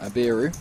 Abiru.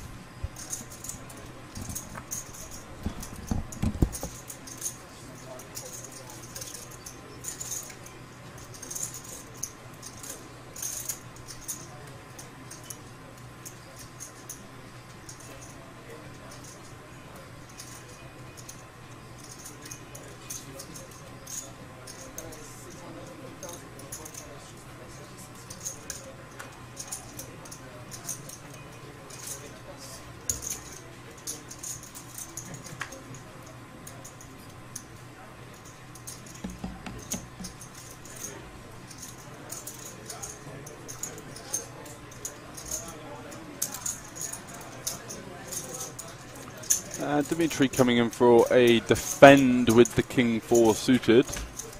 Dimitri coming in for a defend with the King 4 suited.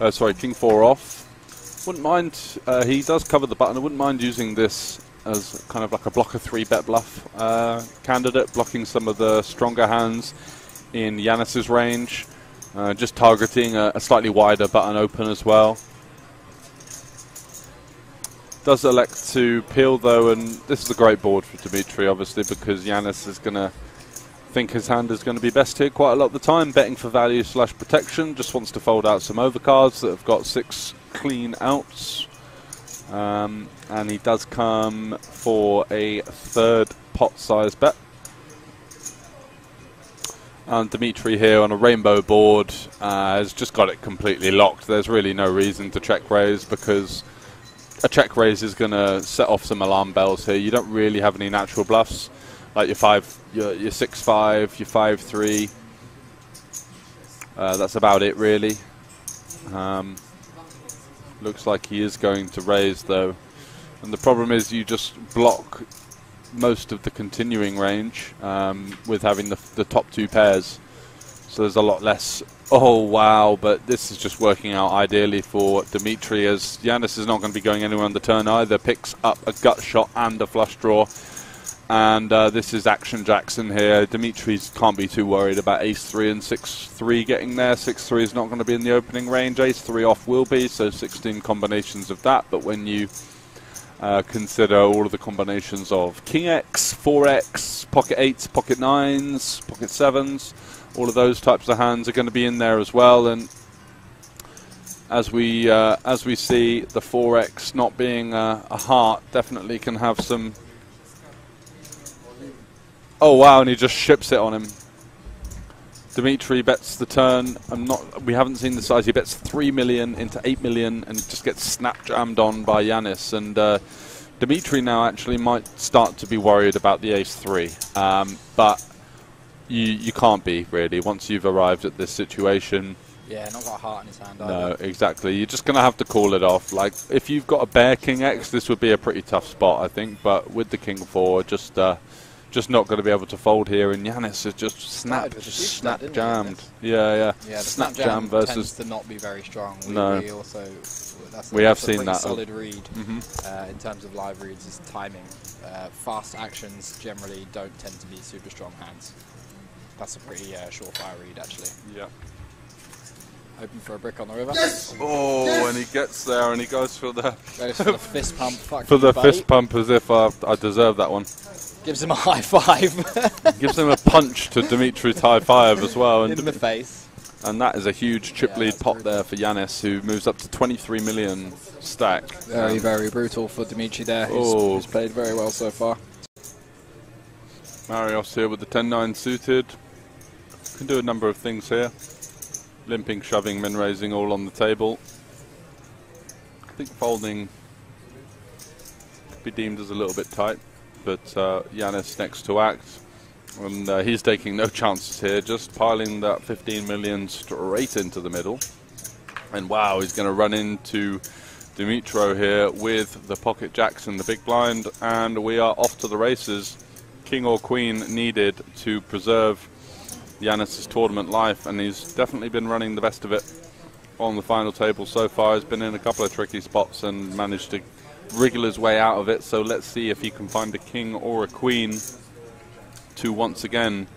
Sorry, King 4 off. Wouldn't mind, he does cover the button. I wouldn't mind using this as kind of like a blocker 3-bet bluff candidate, blocking some of the stronger hands in Yanis's range. Just targeting a slightly wider button open as well. Does elect to peel though, and this is a great board for Dimitri, obviously, because Yanis is going to think his hand is going to be best here quite a lot of the time, betting for value / protection. Just wants to fold out some overcards that have got 6 clean outs. And he does come for a 3rd pot size bet. And Dimitri here on a rainbow board has just got it completely locked. There's really no reason to check raise, because a check raise is going to set off some alarm bells here. You don't really have any natural bluffs. Like your 6-5, your 5-3. That's about it, really. Looks like he is going to raise, though. And the problem is you just block most of the continuing range with having the top 2 pairs. So there's a lot less. Oh, wow. But this is just working out ideally for Dimitri, as Yanis is not going to be going anywhere on the turn either. Picks up a gut shot and a flush draw. And this is Action Jackson here. Dimitri can't be too worried about Ace-3 and 6-3 getting there. 6-3 is not going to be in the opening range. Ace-3 off will be, so 16 combinations of that. But when you consider all of the combinations of King X, 4X, Pocket 8s, Pocket 9s, Pocket 7s, all of those types of hands are going to be in there as well. And as we see, the 4X not being a heart definitely can have some. Oh wow, and he just ships it on him. Dimitri bets the turn. We haven't seen the size. He bets 3 million into 8 million and just gets snap jammed on by Yanis. And Dimitri now actually might start to be worried about the Ace-3. But you can't be, really, once you've arrived at this situation. Yeah, not got a heart in his hand either. No, exactly. You're just going to have to call it off. Like, if you've got a bare King X, this would be a pretty tough spot, I think. But with the King 4, just not going to be able to fold here, and Yanis is just snap jammed. Yeah. The snap jam versus tends to not be very strong. We have seen that solid read in terms of live reads is timing. Fast actions generally don't tend to be super strong hands. That's a pretty surefire read, actually. Yeah. Open for a brick on the river. Yes! Oh, and he gets there and he goes for the fist pump. For the fist pump, as if I deserve that one. Gives him a high five. Gives him a punch to Dimitri's high five as well. And in the face. And that is a huge chip lead pot there for Yanis, who moves up to 23 million stack. Very, very brutal for Dimitri there, who's played very well so far. Marios here with the 10-9 suited. Can do a number of things here. Limping, shoving, min raising all on the table. I think folding could be deemed as a little bit tight, but Yanis next to act, and he's taking no chances here, just piling that 15 million straight into the middle. And wow, he's going to run into Dimitro here with the pocket jacks in the big blind, and we are off to the races. King or queen needed to preserve Yanis' tournament life, and he's definitely been running the best of it on the final table so far. He's been in a couple of tricky spots and managed to wriggle his way out of it, so let's see if he can find a king or a queen to once again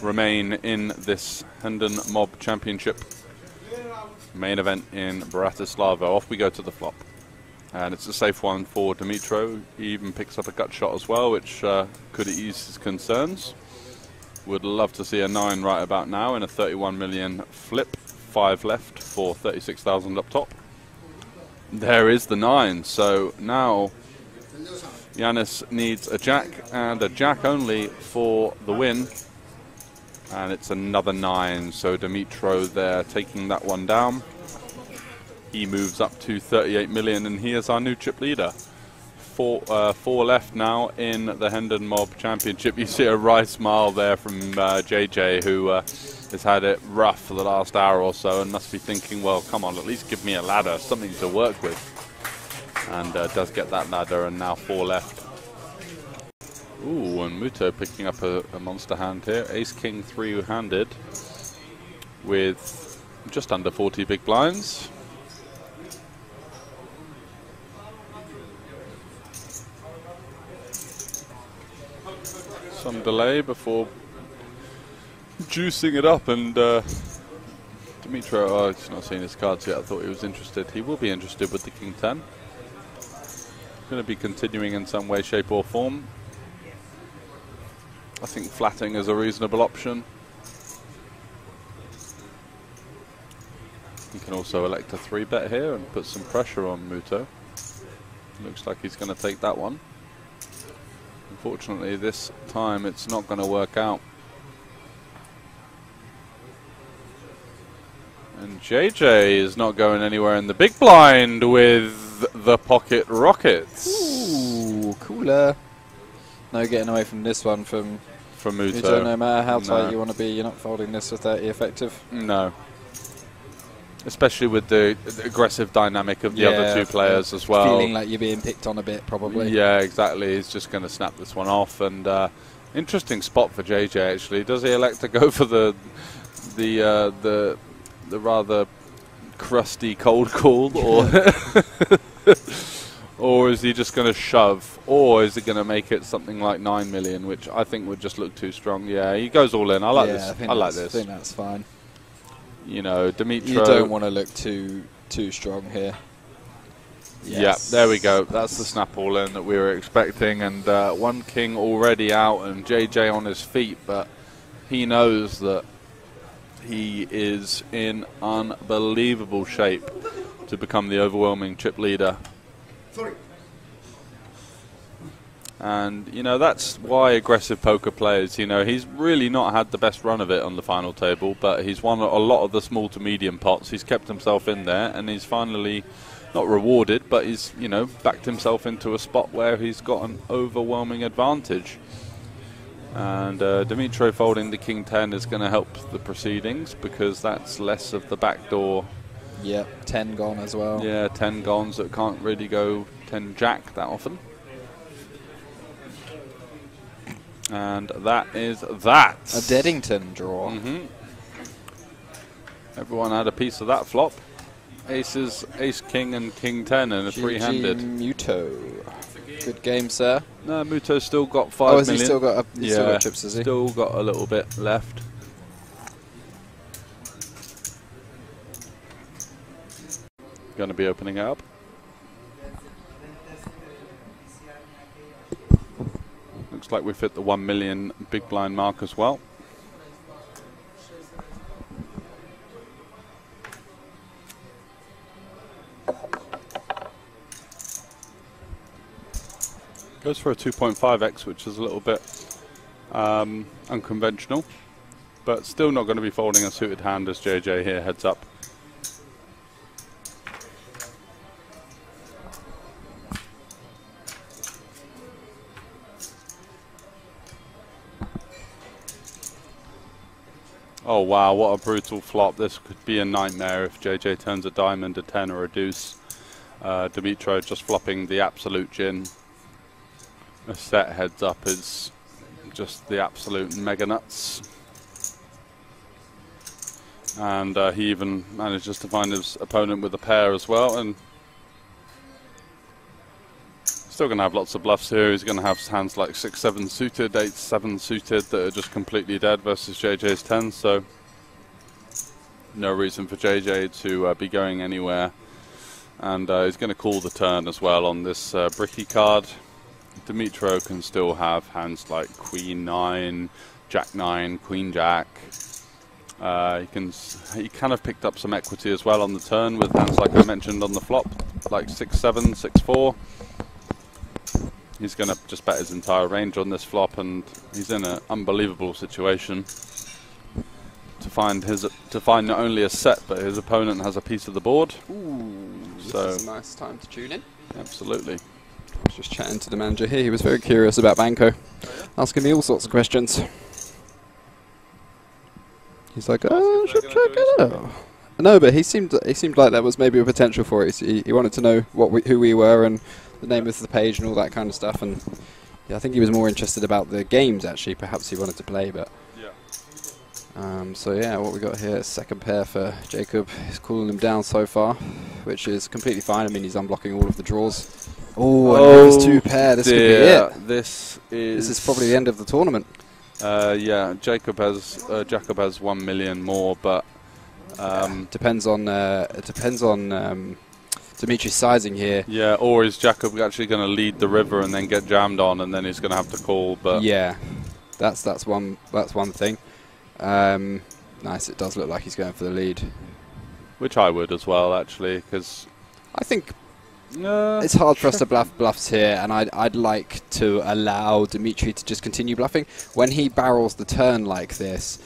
remain in this HendonMob Championship main event in Bratislava. Off we go to the flop. And it's a safe one for Dimitro. He even picks up a gut shot as well, which could ease his concerns. Would love to see a 9 right about now in a 31 million flip. 5 left for 36,000 up top. There is the 9. So now Yanis needs a jack, and a jack only for the win. And it's another 9. So Dimitro there taking that one down. He moves up to 38 million, and he is our new chip leader. 4 left now in the HendonMob Championship. You see a wry smile there from JJ, who has had it rough for the last hour or so and must be thinking, well, come on, at least give me a ladder, something to work with. And does get that ladder, and now 4 left. Ooh, and Muto picking up a monster hand here. Ace-King 3-handed with just under 40 big blinds. Some delay before juicing it up, and Dimitro, oh, he's not seen his cards yet. I thought he was interested. He will be interested with the King 10. Going to be continuing in some way, shape or form. I think flatting is a reasonable option. He can also elect a 3-bet here and put some pressure on Muto. Looks like he's going to take that one. Unfortunately, this time it's not going to work out. And JJ is not going anywhere in the big blind with the pocket rockets. Ooh, cooler. No getting away from this one from Muto. No matter how tight you want to be, you're not folding this with 30 effective. No. Especially with the aggressive dynamic of the other 2 players as well. Feeling like you're being picked on a bit, probably. Yeah, exactly. He's just going to snap this one off. And interesting spot for JJ, actually. Does he elect to go for the rather crusty cold call, or or is he just going to shove, or is he going to make it something like 9 million, which I think would just look too strong? Yeah, he goes all in. I like this. I like this. I think that's fine. You know, Dimitro. You don't want to look too strong here. Yes. Yeah, there we go. That's the snap all in that we were expecting, and 1 king already out, and JJ on his feet, but he knows that he is in unbelievable shape to become the overwhelming chip leader. Sorry. And, you know, that's why aggressive poker players, you know, he's really not had the best run of it on the final table, but he's won a lot of the small to medium pots. He's kept himself in there, and he's finally not rewarded, but he's, you know, backed himself into a spot where he's got an overwhelming advantage. And Dimitro folding the King 10 is going to help the proceedings, because that's less of the backdoor. Yeah, 10 gone as well. Yeah, 10 gone, so it can't really go 10 jack that often. And that is that. A Deddington draw. Everyone had a piece of that flop. Aces, Ace King and King 10 and a 3-handed. Muto. Good game, sir. No, Muto's still got 5 million. He still got still got chips, has he? Still got a little bit left. Going to be opening it up. Looks like we've hit the 1 million big blind mark as well. Goes for a 2.5x, which is a little bit unconventional, but still not going to be folding a suited hand as JJ here heads up. Oh wow, what a brutal flop. This could be a nightmare if JJ turns a diamond, a 10 or a deuce. Dimitro just flopping the absolute gin. A set heads up is just the absolute mega nuts. And he even manages to find his opponent with a pair as well, and still going to have lots of bluffs here. He's going to have hands like 6-7 suited, 8-7 suited that are just completely dead versus JJ's 10, so no reason for JJ to be going anywhere And he's going to call the turn as well on this bricky card. Dimitro can still have hands like Queen 9, Jack 9, Queen Jack. He kind of picked up some equity as well on the turn with hands like I mentioned on the flop, like 6-7, 6-4. He's going to just bet his entire range on this flop, and he's in an unbelievable situation to find not only a set, but his opponent has a piece of the board. Ooh, so this is a nice time to tune in. Absolutely. I was just chatting to the manager here. He was very curious about Banco, asking me all sorts of questions. He's like, "Oh, I should check it out." No, but he seemed like there was maybe a potential for it. He wanted to know who we were and the name of the page and all that kind of stuff. And yeah, I think he was more interested about the games actually. Perhaps he wanted to play, but yeah. So yeah, what we got here is second pair for Jacob. He's cooling him down so far, which is completely fine. I mean, he's unblocking all of the draws. Oh, and two pair. This could be it. This is probably the end of the tournament. Yeah, Jacob has 1 million more, but depends on Dimitri's sizing here. Yeah, or is Jacob actually going to lead the river and then get jammed on, and then he's going to have to call? But yeah, that's one thing. Nice, it does look like he's going for the lead, which I would as well, actually, because I think it's hard for us to bluff bluffs here, and I'd like to allow Dimitri to just continue bluffing. When he barrels the turn like this,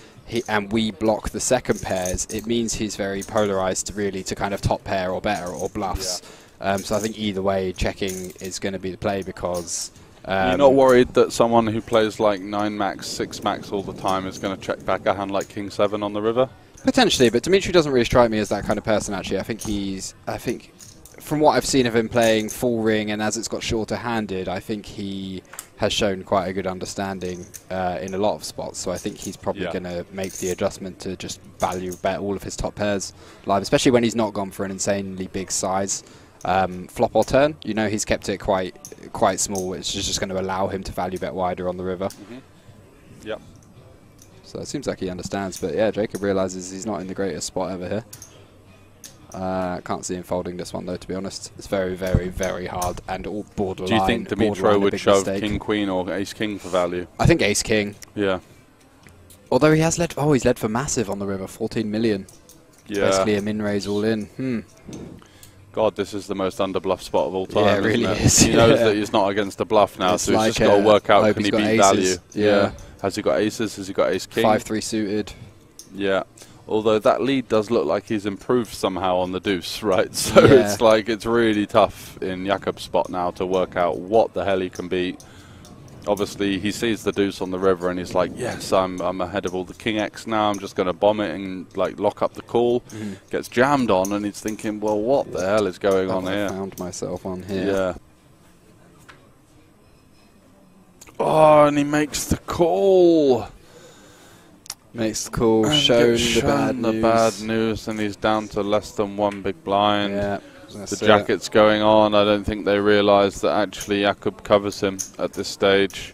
and we block the second pairs, it means he's very polarized really to kind of top pair or better or bluffs. Yeah. So I think either way, checking is going to be the play, because you're not worried that someone who plays like 9 max, 6 max all the time is going to check back a hand like King 7 on the river? Potentially, but Dimitri doesn't really strike me as that kind of person, actually. I think from what I've seen of him playing full ring, and as it's got shorter handed, I think he has shown quite a good understanding in a lot of spots. So I think he's probably going to make the adjustment to just value bet all of his top pairs live, especially when he's not gone for an insanely big size flop or turn. You know, he's kept it quite small, which is just going to allow him to value bet wider on the river. Yep. So it seems like he understands, but yeah, Jacob realizes he's not in the greatest spot ever here. Can't see him folding this one though, to be honest. It's very, very, very hard and all borderline. Do you think Dimitro would shove King Queen or Ace King for value? I think Ace King. Yeah. Although he has led. Oh, he's led for massive on the river, 14 million. Yeah. Basically a min raise all in. God, this is the most underbluff spot of all time. Yeah, it really is. He knows that he's not against a bluff now, so he's just got to work out, can he beat value? Yeah. Has he got aces? Has he got Ace King? 5-3 suited. Yeah. Although that lead does look like he's improved somehow on the deuce, right? So it's like it's really tough in Jakob's spot now to work out what the hell he can beat. Obviously, he sees the deuce on the river and he's like, yes, I'm ahead of all the King X now. I'm just going to bomb it and like lock up the call. Gets jammed on and he's thinking, well, what the hell is going on here? I found myself on here. Yeah. Oh, and he makes the call. Makes the call, shown the bad news, and he's down to less than 1 big blind. Yeah, the jacket's going on. I don't think they realise that actually Jakob covers him at this stage.